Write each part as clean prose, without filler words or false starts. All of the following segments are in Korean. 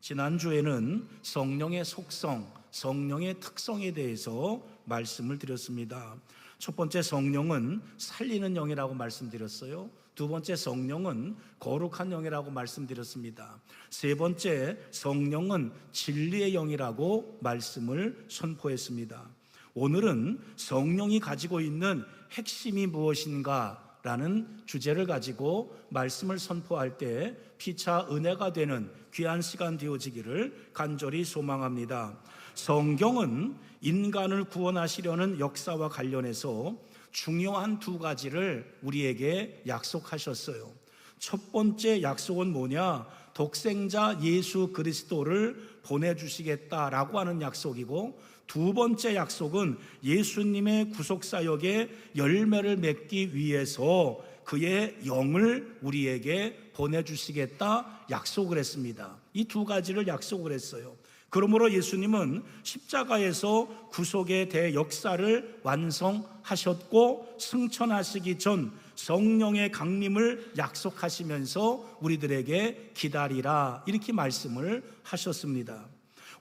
지난주에는 성령의 속성, 성령의 특성에 대해서 말씀을 드렸습니다. 첫 번째, 성령은 살리는 영이라고 말씀드렸어요. 두 번째, 성령은 거룩한 영이라고 말씀드렸습니다. 세 번째, 성령은 진리의 영이라고 말씀을 선포했습니다. 오늘은 성령이 가지고 있는 핵심이 무엇인가 라는 주제를 가지고 말씀을 선포할 때 피차 은혜가 되는 귀한 시간 되어지기를 간절히 소망합니다. 성경은 인간을 구원하시려는 역사와 관련해서 중요한 두 가지를 우리에게 약속하셨어요. 첫 번째 약속은 뭐냐? 독생자 예수 그리스도를 보내주시겠다라고 하는 약속이고, 두 번째 약속은 예수님의 구속사역에 열매를 맺기 위해서 그의 영을 우리에게 보내주시겠다 약속을 했습니다. 이 두 가지를 약속을 했어요. 그러므로 예수님은 십자가에서 구속의 대역사를 완성하셨고, 승천하시기 전 성령의 강림을 약속하시면서 우리들에게 기다리라 이렇게 말씀을 하셨습니다.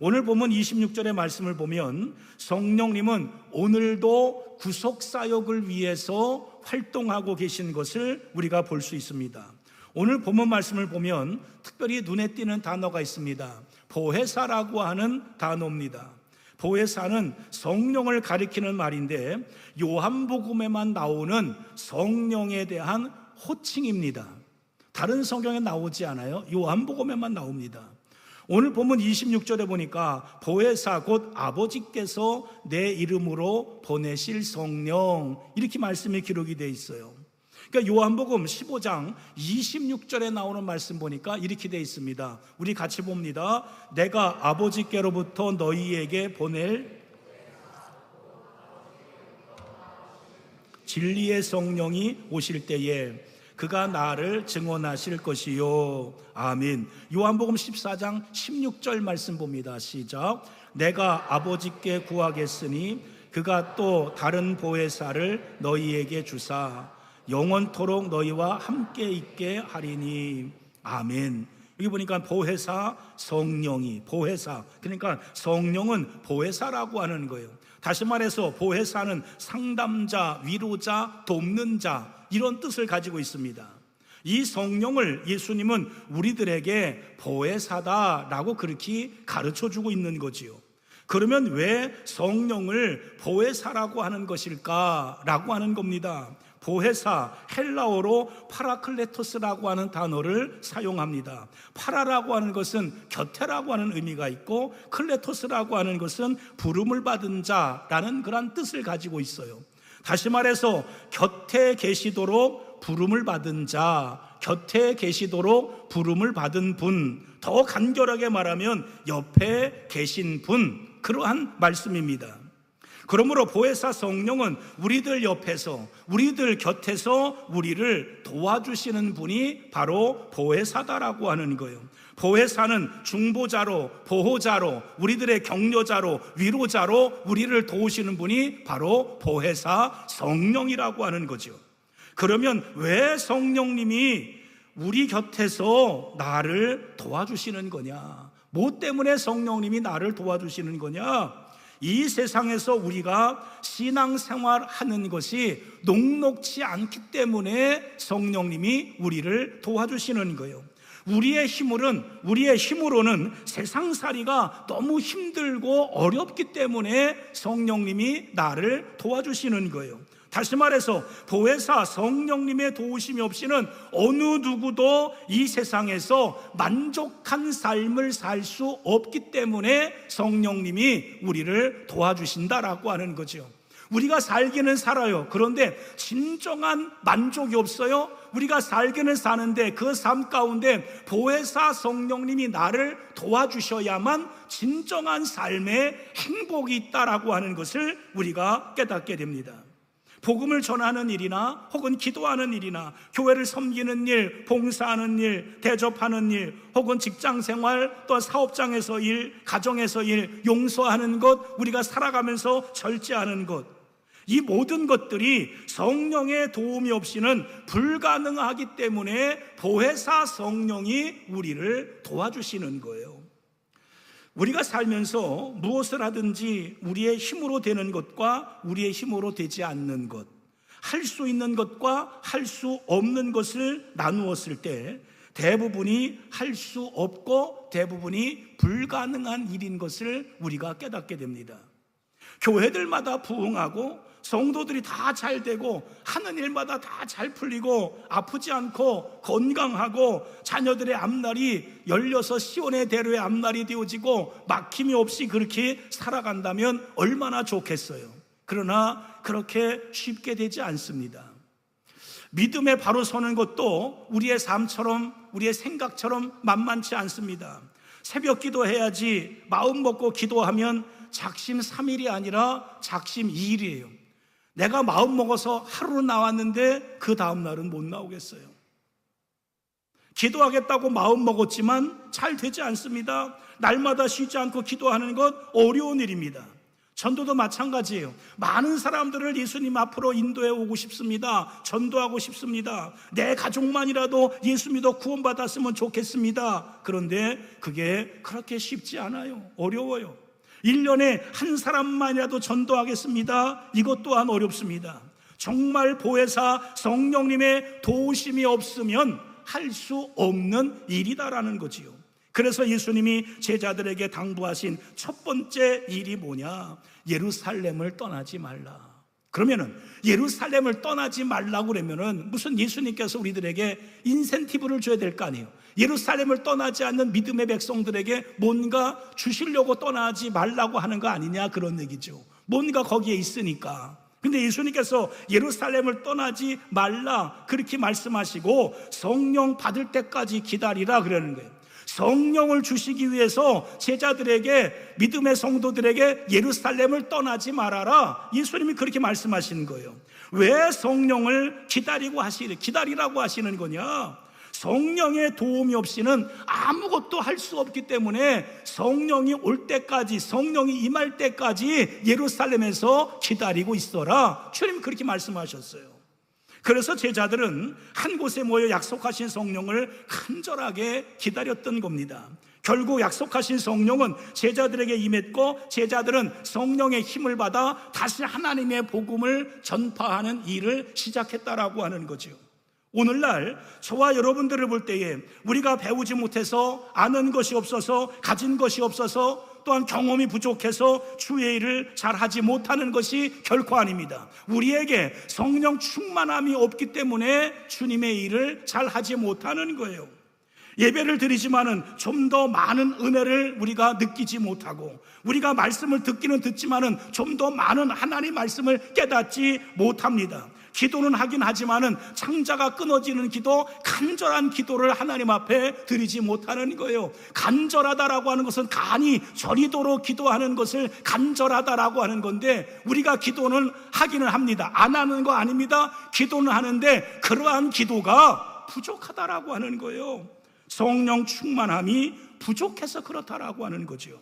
오늘 본문 26절의 말씀을 보면 성령님은 오늘도 구속사역을 위해서 활동하고 계신 것을 우리가 볼 수 있습니다. 오늘 본문 말씀을 보면 특별히 눈에 띄는 단어가 있습니다. 보혜사라고 하는 단어입니다. 보혜사는 성령을 가리키는 말인데 요한복음에만 나오는 성령에 대한 호칭입니다. 다른 성경에 나오지 않아요. 요한복음에만 나옵니다. 오늘 본문 26절에 보니까 보혜사 곧 아버지께서 내 이름으로 보내실 성령 이렇게 말씀이 기록이 되어 있어요. 그러니까 요한복음 15장 26절에 나오는 말씀 보니까 이렇게 되어 있습니다. 우리 같이 봅니다. 내가 아버지께로부터 너희에게 보낼 진리의 성령이 오실 때에 그가 나를 증언하실 것이요. 아멘. 요한복음 14장 16절 말씀 봅니다. 시작. 내가 아버지께 구하겠으니 그가 또 다른 보혜사를 너희에게 주사 영원토록 너희와 함께 있게 하리니. 아멘. 여기 보니까 보혜사, 성령이 보혜사, 그러니까 성령은 보혜사라고 하는 거예요. 다시 말해서 보혜사는 상담자, 위로자, 돕는 자 이런 뜻을 가지고 있습니다. 이 성령을 예수님은 우리들에게 보혜사다라고 그렇게 가르쳐주고 있는 거지요. 그러면 왜 성령을 보혜사라고 하는 것일까라고 하는 겁니다. 보혜사, 헬라어로 파라클레토스라고 하는 단어를 사용합니다. 파라라고 하는 것은 곁에라고 하는 의미가 있고, 클레토스라고 하는 것은 부름을 받은 자라는 그런 뜻을 가지고 있어요. 다시 말해서 곁에 계시도록 부름을 받은 자, 곁에 계시도록 부름을 받은 분, 더 간결하게 말하면 옆에 계신 분, 그러한 말씀입니다. 그러므로 보혜사 성령은 우리들 옆에서, 우리들 곁에서 우리를 도와주시는 분이 바로 보혜사다라고 하는 거예요. 보혜사는 중보자로, 보호자로, 우리들의 격려자로, 위로자로 우리를 도우시는 분이 바로 보혜사 성령이라고 하는 거죠. 그러면 왜 성령님이 우리 곁에서 나를 도와주시는 거냐? 뭐 때문에 성령님이 나를 도와주시는 거냐? 이 세상에서 우리가 신앙생활 하는 것이 녹록지 않기 때문에 성령님이 우리를 도와주시는 거예요. 우리의 힘으로는 세상살이가 너무 힘들고 어렵기 때문에 성령님이 나를 도와주시는 거예요. 다시 말해서 보혜사 성령님의 도우심이 없이는 어느 누구도 이 세상에서 만족한 삶을 살 수 없기 때문에 성령님이 우리를 도와주신다라고 하는 거죠. 우리가 살기는 살아요. 그런데 진정한 만족이 없어요. 우리가 살기는 사는데 그 삶 가운데 보혜사 성령님이 나를 도와주셔야만 진정한 삶의 행복이 있다라고 하는 것을 우리가 깨닫게 됩니다. 복음을 전하는 일이나 혹은 기도하는 일이나 교회를 섬기는 일, 봉사하는 일, 대접하는 일, 혹은 직장생활, 또 사업장에서 일, 가정에서 일, 용서하는 것, 우리가 살아가면서 절제하는 것, 이 모든 것들이 성령의 도움이 없이는 불가능하기 때문에 보혜사 성령이 우리를 도와주시는 거예요. 우리가 살면서 무엇을 하든지 우리의 힘으로 되는 것과 우리의 힘으로 되지 않는 것, 할 수 있는 것과 할 수 없는 것을 나누었을 때 대부분이 할 수 없고 대부분이 불가능한 일인 것을 우리가 깨닫게 됩니다. 교회들마다 부흥하고 성도들이 다 잘 되고 하는 일마다 다 잘 풀리고 아프지 않고 건강하고 자녀들의 앞날이 열려서 시온의 대로의 앞날이 되어지고 막힘이 없이 그렇게 살아간다면 얼마나 좋겠어요. 그러나 그렇게 쉽게 되지 않습니다. 믿음에 바로 서는 것도 우리의 삶처럼 우리의 생각처럼 만만치 않습니다. 새벽 기도해야지 마음 먹고 기도하면 작심 3일이 아니라 작심 2일이에요. 내가 마음 먹어서 하루 나왔는데 그 다음 날은 못 나오겠어요. 기도하겠다고 마음 먹었지만 잘 되지 않습니다. 날마다 쉬지 않고 기도하는 것 어려운 일입니다. 전도도 마찬가지예요. 많은 사람들을 예수님 앞으로 인도해 오고 싶습니다. 전도하고 싶습니다. 내 가족만이라도 예수 믿어 구원받았으면 좋겠습니다. 그런데 그게 그렇게 쉽지 않아요. 어려워요. 1년에 한 사람만이라도 전도하겠습니다. 이것 또한 어렵습니다. 정말 보혜사 성령님의 도우심이 없으면 할 수 없는 일이다라는 거지요. 그래서 예수님이 제자들에게 당부하신 첫 번째 일이 뭐냐? 예루살렘을 떠나지 말라. 그러면은 예루살렘을 떠나지 말라고 그러면은 무슨 예수님께서 우리들에게 인센티브를 줘야 될 거 아니에요. 예루살렘을 떠나지 않는 믿음의 백성들에게 뭔가 주시려고 떠나지 말라고 하는 거 아니냐, 그런 얘기죠. 뭔가 거기에 있으니까. 근데 예수님께서 예루살렘을 떠나지 말라 그렇게 말씀하시고 성령 받을 때까지 기다리라 그러는 거예요. 성령을 주시기 위해서 제자들에게, 믿음의 성도들에게 예루살렘을 떠나지 말아라, 예수님이 그렇게 말씀하시는 거예요. 왜 성령을 기다리라고 하시는 거냐? 성령의 도움이 없이는 아무것도 할 수 없기 때문에 성령이 올 때까지, 성령이 임할 때까지 예루살렘에서 기다리고 있어라, 주님 그렇게 말씀하셨어요. 그래서 제자들은 한 곳에 모여 약속하신 성령을 간절하게 기다렸던 겁니다. 결국 약속하신 성령은 제자들에게 임했고 제자들은 성령의 힘을 받아 다시 하나님의 복음을 전파하는 일을 시작했다라고 하는 거죠. 오늘날 저와 여러분들을 볼 때에 우리가 배우지 못해서, 아는 것이 없어서, 가진 것이 없어서, 또한 경험이 부족해서 주의 일을 잘하지 못하는 것이 결코 아닙니다. 우리에게 성령 충만함이 없기 때문에 주님의 일을 잘하지 못하는 거예요. 예배를 드리지만은 좀 더 많은 은혜를 우리가 느끼지 못하고, 우리가 말씀을 듣기는 듣지만은 좀 더 많은 하나님 말씀을 깨닫지 못합니다. 기도는 하긴 하지만은 창자가 끊어지는 기도, 간절한 기도를 하나님 앞에 드리지 못하는 거예요. 간절하다라고 하는 것은 간이 저리도록 기도하는 것을 간절하다라고 하는 건데, 우리가 기도는 하기는 합니다. 안 하는 거 아닙니다. 기도는 하는데 그러한 기도가 부족하다라고 하는 거예요. 성령 충만함이 부족해서 그렇다라고 하는 거죠.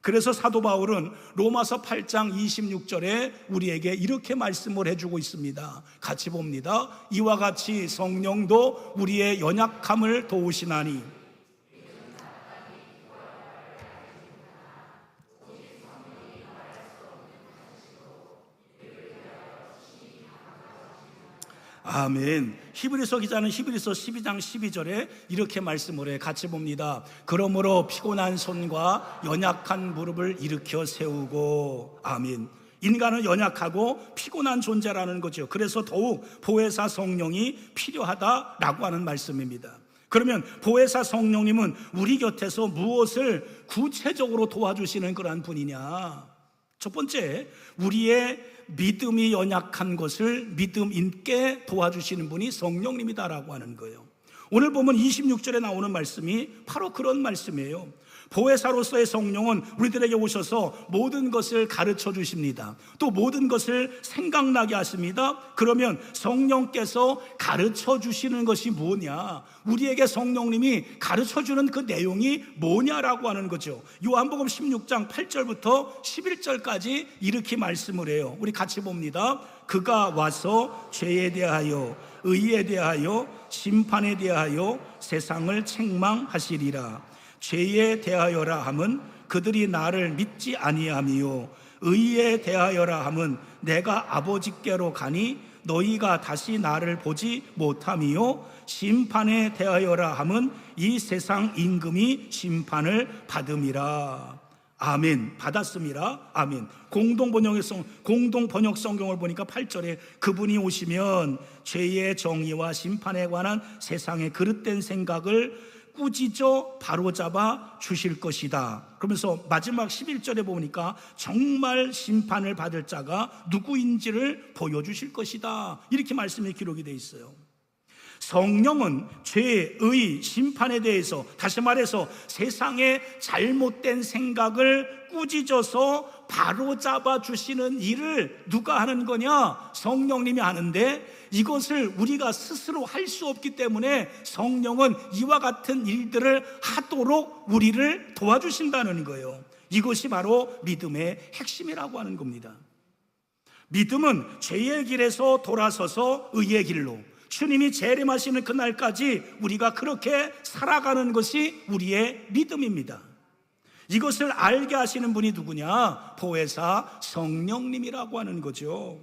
그래서 사도 바울은 로마서 8장 26절에 우리에게 이렇게 말씀을 해주고 있습니다. 같이 봅니다. 이와 같이 성령도 우리의 연약함을 도우시나니. 아멘. 히브리서 기자는 히브리서 12장 12절에 이렇게 말씀을 해. 같이 봅니다. 그러므로 피곤한 손과 연약한 무릎을 일으켜 세우고. 아멘. 인간은 연약하고 피곤한 존재라는 거죠. 그래서 더욱 보혜사 성령이 필요하다라고 하는 말씀입니다. 그러면 보혜사 성령님은 우리 곁에서 무엇을 구체적으로 도와주시는 그러한 분이냐? 첫 번째, 우리의 믿음이 연약한 것을 믿음 있게 도와주시는 분이 성령님이다라고 하는 거예요. 오늘 보면 26절에 나오는 말씀이 바로 그런 말씀이에요. 보혜사로서의 성령은 우리들에게 오셔서 모든 것을 가르쳐 주십니다. 또 모든 것을 생각나게 하십니다. 그러면 성령께서 가르쳐 주시는 것이 뭐냐? 우리에게 성령님이 가르쳐 주는 그 내용이 뭐냐라고 하는 거죠. 요한복음 16장 8절부터 11절까지 이렇게 말씀을 해요. 우리 같이 봅니다. 그가 와서 죄에 대하여, 의에 대하여, 심판에 대하여 세상을 책망하시리라. 죄에 대하여라 함은 그 그들이 나를 믿지 아니하며 의에 대하여라 함은 내가 아버지께로 가니 너희가 다시 나를 보지 못하며 심판에 대하여라 함은 이 세상 임금이 심판을 받음이라. 아멘. 받았습니다. 아멘. 공동번역 성경을 보니까 8절에 그분이 오시면 죄의 정의와 심판에 관한 세상의 그릇된 생각을 꾸짖어 바로잡아 주실 것이다. 그러면서 마지막 11절에 보니까 정말 심판을 받을 자가 누구인지를 보여주실 것이다. 이렇게 말씀이 기록이 되어 있어요. 성령은 죄, 의, 심판에 대해서, 다시 말해서 세상의 잘못된 생각을 꾸짖어서 바로잡아 주시는 일을 누가 하는 거냐? 성령님이 하는데, 이것을 우리가 스스로 할 수 없기 때문에 성령은 이와 같은 일들을 하도록 우리를 도와주신다는 거예요. 이것이 바로 믿음의 핵심이라고 하는 겁니다. 믿음은 죄의 길에서 돌아서서 의의 길로, 주님이 재림하시는 그날까지 우리가 그렇게 살아가는 것이 우리의 믿음입니다. 이것을 알게 하시는 분이 누구냐? 보혜사 성령님이라고 하는 거죠.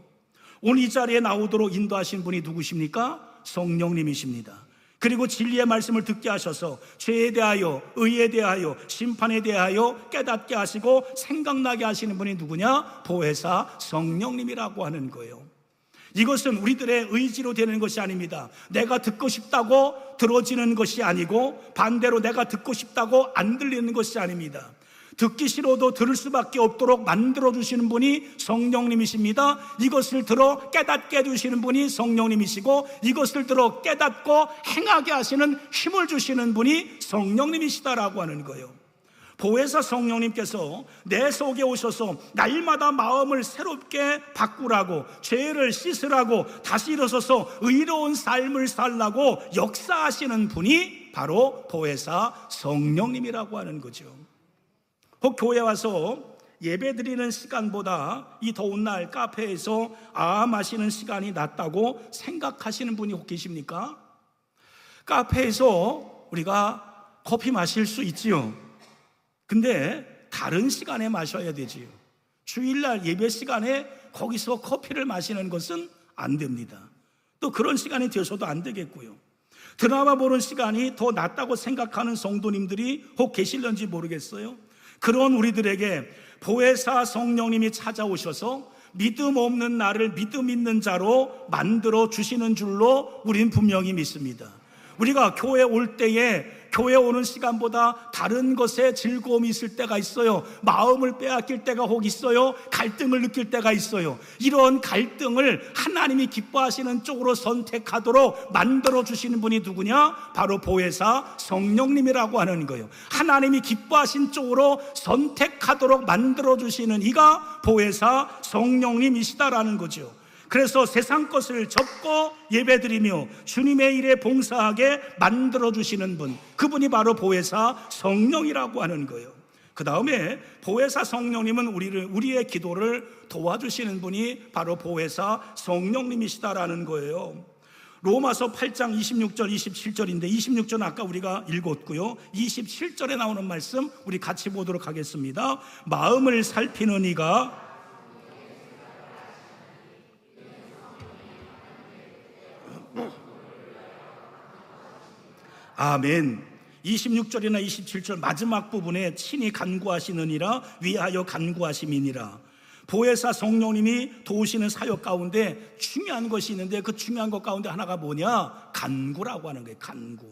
오늘 이 자리에 나오도록 인도하신 분이 누구십니까? 성령님이십니다. 그리고 진리의 말씀을 듣게 하셔서 죄에 대하여, 의에 대하여, 심판에 대하여 깨닫게 하시고 생각나게 하시는 분이 누구냐? 보혜사 성령님이라고 하는 거예요. 이것은 우리들의 의지로 되는 것이 아닙니다. 내가 듣고 싶다고 들어지는 것이 아니고 반대로 내가 듣고 싶다고 안 들리는 것이 아닙니다. 듣기 싫어도 들을 수밖에 없도록 만들어주시는 분이 성령님이십니다. 이것을 들어 깨닫게 해주시는 분이 성령님이시고 이것을 들어 깨닫고 행하게 하시는 힘을 주시는 분이 성령님이시다라고 하는 거예요. 보혜사 성령님께서 내 속에 오셔서 날마다 마음을 새롭게 바꾸라고, 죄를 씻으라고, 다시 일어서서 의로운 삶을 살라고 역사하시는 분이 바로 보혜사 성령님이라고 하는 거죠. 혹 교회 와서 예배 드리는 시간보다 이 더운 날 카페에서 마시는 시간이 낫다고 생각하시는 분이 혹 계십니까? 카페에서 우리가 커피 마실 수 있지요. 근데 다른 시간에 마셔야 되지요. 주일날 예배 시간에 거기서 커피를 마시는 것은 안 됩니다. 또 그런 시간이 되어서도 안 되겠고요. 드라마 보는 시간이 더 낫다고 생각하는 성도님들이 혹 계실런지 모르겠어요. 그런 우리들에게 보혜사 성령님이 찾아오셔서 믿음 없는 나를 믿음 있는 자로 만들어 주시는 줄로 우린 분명히 믿습니다. 우리가 교회 올 때에 교회 오는 시간보다 다른 것에 즐거움이 있을 때가 있어요. 마음을 빼앗길 때가 혹 있어요. 갈등을 느낄 때가 있어요. 이런 갈등을 하나님이 기뻐하시는 쪽으로 선택하도록 만들어 주시는 분이 누구냐? 바로 보혜사 성령님이라고 하는 거예요. 하나님이 기뻐하신 쪽으로 선택하도록 만들어 주시는 이가 보혜사 성령님이시다라는 거죠. 그래서 세상 것을 접고 예배드리며 주님의 일에 봉사하게 만들어주시는 분, 그분이 바로 보혜사 성령이라고 하는 거예요. 그 다음에 보혜사 성령님은 우리의 기도를 도와주시는 분이 바로 보혜사 성령님이시다라는 거예요. 로마서 8장 26절 27절인데 26절은 아까 우리가 읽었고요. 27절에 나오는 말씀 우리 같이 보도록 하겠습니다. 마음을 살피는 이가 아멘. 26절이나 27절 마지막 부분에 친히 간구하시느니라 위하여 간구하심이니라. 보혜사 성령님이 도우시는 사역 가운데 중요한 것이 있는데 그 중요한 것 가운데 하나가 뭐냐? 간구라고 하는 거예요. 간구.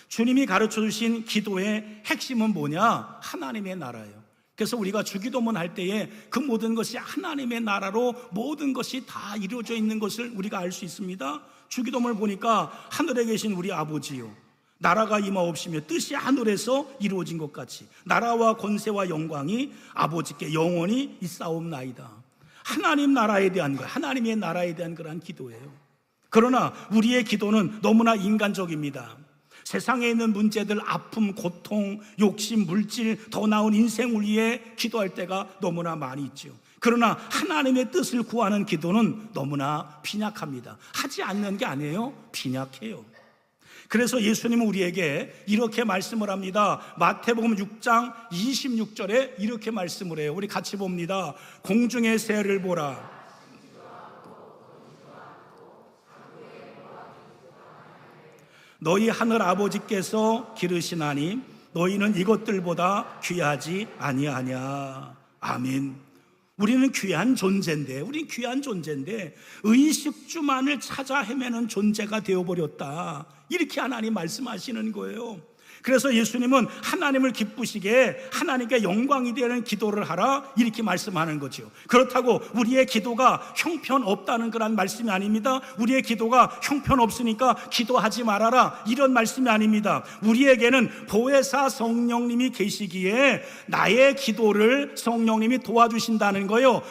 주님이 가르쳐 주신 기도의 핵심은 뭐냐? 하나님의 나라예요. 그래서 우리가 주기도문 할 때에 그 모든 것이 하나님의 나라로 모든 것이 다 이루어져 있는 것을 우리가 알 수 있습니다. 주기도문을 보니까 하늘에 계신 우리 아버지요, 나라가 임하옵시며 뜻이 하늘에서 이루어진 것 같이 나라와 권세와 영광이 아버지께 영원히 있사옵나이다. 하나님 나라에 대한 거, 하나님의 나라에 대한 그러한 기도예요. 그러나 우리의 기도는 너무나 인간적입니다. 세상에 있는 문제들, 아픔, 고통, 욕심, 물질, 더 나은 인생을 위해 기도할 때가 너무나 많이 있죠. 그러나 하나님의 뜻을 구하는 기도는 너무나 빈약합니다. 하지 않는 게 아니에요. 빈약해요. 그래서 예수님은 우리에게 이렇게 말씀을 합니다. 마태복음 6장 26절에 이렇게 말씀을 해요. 우리 같이 봅니다. 공중의 새를 보라. 너희 하늘 아버지께서 기르시나니 너희는 이것들보다 귀하지 아니하냐. 아멘. 우리는 귀한 존재인데, 의식주만을 찾아 헤매는 존재가 되어버렸다. 이렇게 하나님 말씀하시는 거예요. 그래서 예수님은 하나님을 기쁘시게 하나님께 영광이 되는 기도를 하라 이렇게 말씀하는 거죠. 그렇다고 우리의 기도가 형편없다는 그런 말씀이 아닙니다. 우리의 기도가 형편없으니까 기도하지 말아라 이런 말씀이 아닙니다. 우리에게는 보혜사 성령님이 계시기에 나의 기도를 성령님이 도와주신다는 거예요.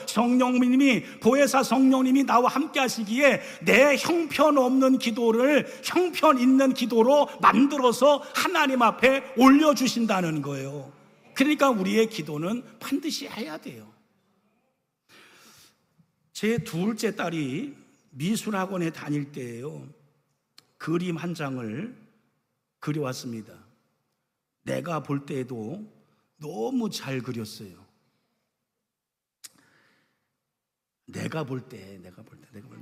보혜사 성령님이 나와 함께 하시기에 내 형편없는 기도를 형편 있는 기도로 만들어서 하나님 앞에 올려주신다는 거예요. 그러니까 우리의 기도는 반드시 해야 돼요. 제 둘째 딸이 미술학원에 다닐 때예요. 그림 한 장을 그려왔습니다. 내가 볼 때에도 너무 잘 그렸어요. 내가 볼 때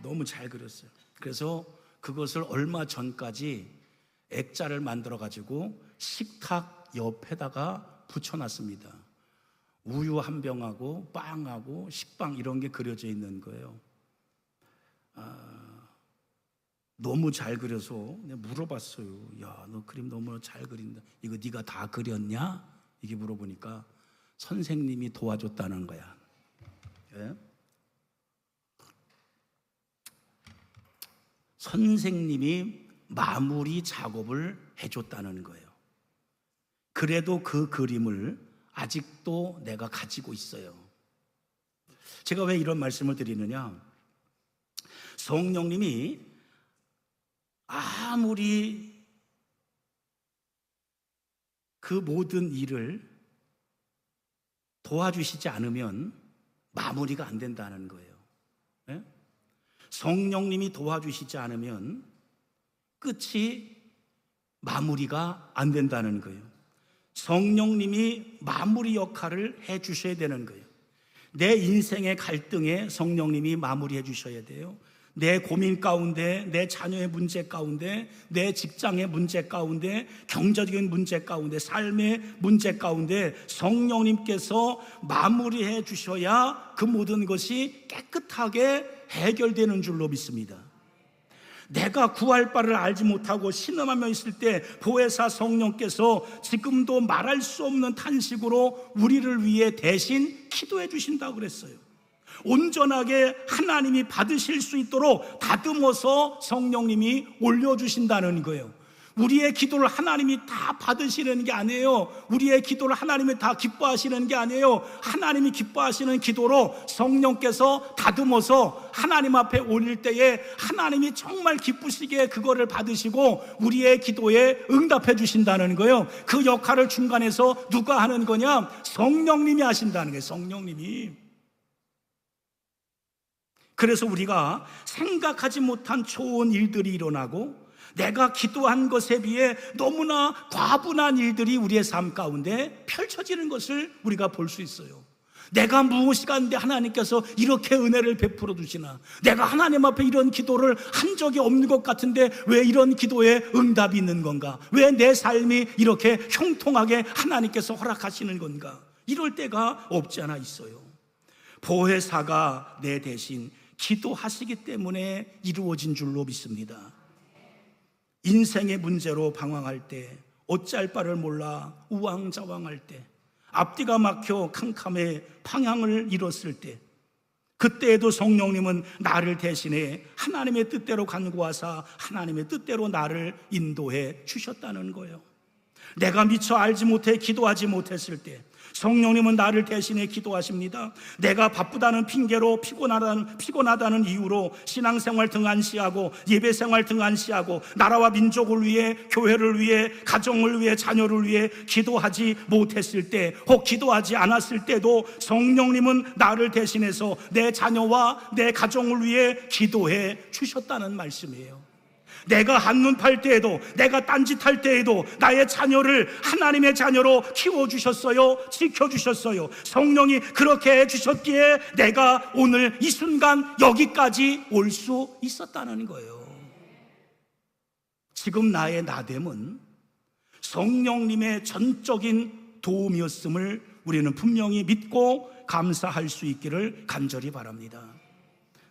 너무 잘 그렸어요. 그래서 그것을 얼마 전까지 액자를 만들어 가지고 식탁 옆에다가 붙여놨습니다. 우유 한 병하고 빵하고 식빵 이런 게 그려져 있는 거예요. 너무 잘 그려서 내가 물어봤어요. 야, 너 그림 너무 잘 그린다. 이거 네가 다 그렸냐? 이게 물어보니까 선생님이 도와줬다는 거야. 예? 선생님이 마무리 작업을 해줬다는 거예요. 그래도 그 그림을 아직도 내가 가지고 있어요. 제가 왜 이런 말씀을 드리느냐? 성령님이 아무리 그 모든 일을 도와주시지 않으면 마무리가 안 된다는 거예요. 네? 성령님이 도와주시지 않으면 끝이 마무리가 안 된다는 거예요. 성령님이 마무리 역할을 해 주셔야 되는 거예요. 내 인생의 갈등에 성령님이 마무리해 주셔야 돼요. 내 고민 가운데, 내 자녀의 문제 가운데, 내 직장의 문제 가운데, 경제적인 문제 가운데, 삶의 문제 가운데 성령님께서 마무리해 주셔야 그 모든 것이 깨끗하게 해결되는 줄로 믿습니다. 내가 구할 바를 알지 못하고 신음하며 있을 때 보혜사 성령께서 지금도 말할 수 없는 탄식으로 우리를 위해 대신 기도해 주신다고 그랬어요. 온전하게 하나님이 받으실 수 있도록 다듬어서 성령님이 올려주신다는 거예요. 우리의 기도를 하나님이 다 받으시는 게 아니에요. 우리의 기도를 하나님이 다 기뻐하시는 게 아니에요. 하나님이 기뻐하시는 기도로 성령께서 다듬어서 하나님 앞에 올릴 때에 하나님이 정말 기쁘시게 그거를 받으시고 우리의 기도에 응답해 주신다는 거예요. 그 역할을 중간에서 누가 하는 거냐? 성령님이 하신다는 거예요. 성령님이. 그래서 우리가 생각하지 못한 좋은 일들이 일어나고 내가 기도한 것에 비해 너무나 과분한 일들이 우리의 삶 가운데 펼쳐지는 것을 우리가 볼 수 있어요. 내가 무엇이 가는데 하나님께서 이렇게 은혜를 베풀어 주시나? 내가 하나님 앞에 이런 기도를 한 적이 없는 것 같은데 왜 이런 기도에 응답이 있는 건가? 왜 내 삶이 이렇게 형통하게 하나님께서 허락하시는 건가? 이럴 때가 없지 않아 있어요. 보혜사가 내 대신 기도하시기 때문에 이루어진 줄로 믿습니다. 인생의 문제로 방황할 때, 어찌할 바를 몰라 우왕좌왕할 때, 앞뒤가 막혀 캄캄해 방향을 잃었을 때, 그때에도 성령님은 나를 대신해 하나님의 뜻대로 간구하사 하나님의 뜻대로 나를 인도해 주셨다는 거예요. 내가 미처 알지 못해 기도하지 못했을 때 성령님은 나를 대신해 기도하십니다. 내가 바쁘다는 핑계로 피곤하다는 이유로 신앙생활 등한시하고 예배생활 등한시하고 나라와 민족을 위해, 교회를 위해, 가정을 위해, 자녀를 위해 기도하지 못했을 때, 혹 기도하지 않았을 때도 성령님은 나를 대신해서 내 자녀와 내 가정을 위해 기도해 주셨다는 말씀이에요. 내가 한눈 팔 때에도, 내가 딴짓할 때에도 나의 자녀를 하나님의 자녀로 키워주셨어요. 지켜주셨어요. 성령이 그렇게 해주셨기에 내가 오늘 이 순간 여기까지 올 수 있었다는 거예요. 지금 나의 나됨은 성령님의 전적인 도움이었음을 우리는 분명히 믿고 감사할 수 있기를 간절히 바랍니다.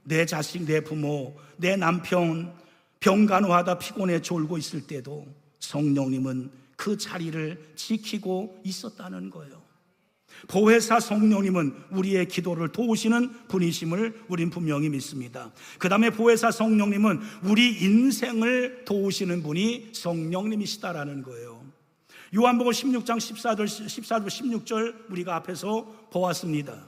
내 자식, 내 부모, 내 남편 병간호하다 피곤해 졸고 있을 때도 성령님은 그 자리를 지키고 있었다는 거예요. 보혜사 성령님은 우리의 기도를 도우시는 분이심을 우린 분명히 믿습니다. 그 다음에 보혜사 성령님은 우리 인생을 도우시는 분이 성령님이시다라는 거예요. 요한복음 16장 14절 16절 우리가 앞에서 보았습니다.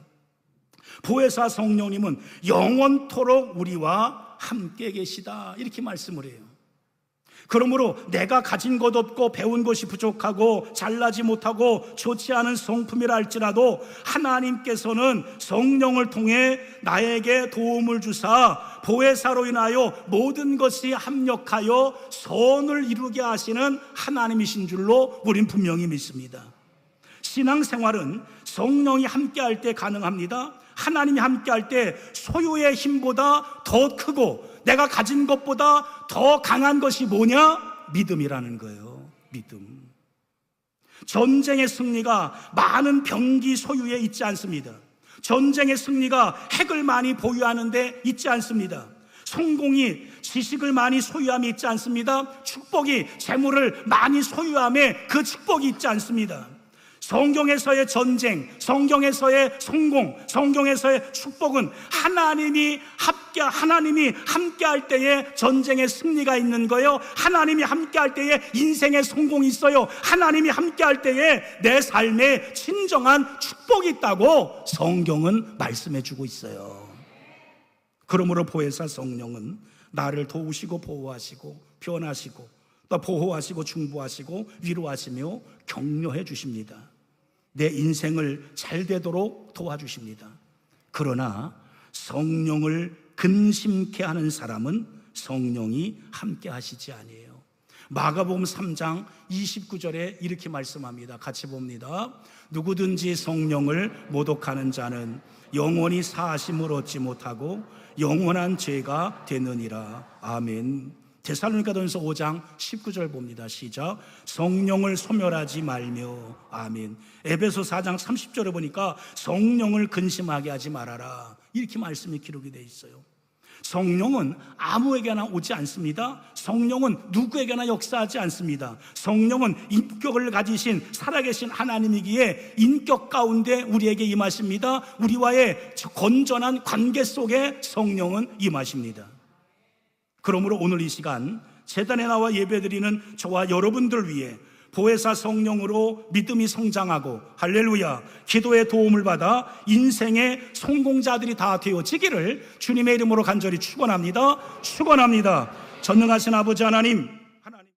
보혜사 성령님은 영원토록 우리와 함께 계시다, 이렇게 말씀을 해요. 그러므로 내가 가진 것 없고 배운 것이 부족하고 잘나지 못하고 좋지 않은 성품이라 할지라도 하나님께서는 성령을 통해 나에게 도움을 주사 보혜사로 인하여 모든 것이 합력하여 선을 이루게 하시는 하나님이신 줄로 우린 분명히 믿습니다. 신앙생활은 성령이 함께할 때 가능합니다. 하나님이 함께할 때 소유의 힘보다 더 크고 내가 가진 것보다 더 강한 것이 뭐냐? 믿음이라는 거예요. 믿음. 전쟁의 승리가 많은 병기 소유에 있지 않습니다. 전쟁의 승리가 핵을 많이 보유하는 데 있지 않습니다. 성공이 지식을 많이 소유함에 있지 않습니다. 축복이 재물을 많이 소유함에 그 축복이 있지 않습니다. 성경에서의 전쟁, 성경에서의 성공, 성경에서의 축복은 하나님이 함께할 때에 전쟁의 승리가 있는 거예요. 하나님이 함께할 때에 인생의 성공이 있어요. 하나님이 함께할 때에 내 삶에 진정한 축복이 있다고 성경은 말씀해주고 있어요. 그러므로 보혜사 성령은 나를 도우시고 보호하시고 변하시고 또 보호하시고 중보하시고 위로하시며 격려해 주십니다. 내 인생을 잘 되도록 도와주십니다. 그러나 성령을 근심케 하는 사람은 성령이 함께 하시지 아니에요. 마가복음 3장 29절에 이렇게 말씀합니다. 같이 봅니다. 누구든지 성령을 모독하는 자는 영원히 사하심을 얻지 못하고 영원한 죄가 되느니라. 아멘. 데살로니가전서 5장 19절 봅니다. 시작. 성령을 소멸하지 말며. 아멘. 에베소 4장 30절에 보니까 성령을 근심하게 하지 말아라, 이렇게 말씀이 기록이 되어 있어요. 성령은 아무에게나 오지 않습니다. 성령은 누구에게나 역사하지 않습니다. 성령은 인격을 가지신 살아계신 하나님이기에 인격 가운데 우리에게 임하십니다. 우리와의 건전한 관계 속에 성령은 임하십니다. 그러므로 오늘 이 시간 제단에 나와 예배드리는 저와 여러분들 위해 보혜사 성령으로 믿음이 성장하고 할렐루야 기도의 도움을 받아 인생의 성공자들이 다 되어지기를 주님의 이름으로 간절히 축원합니다. 전능하신 아버지 하나님,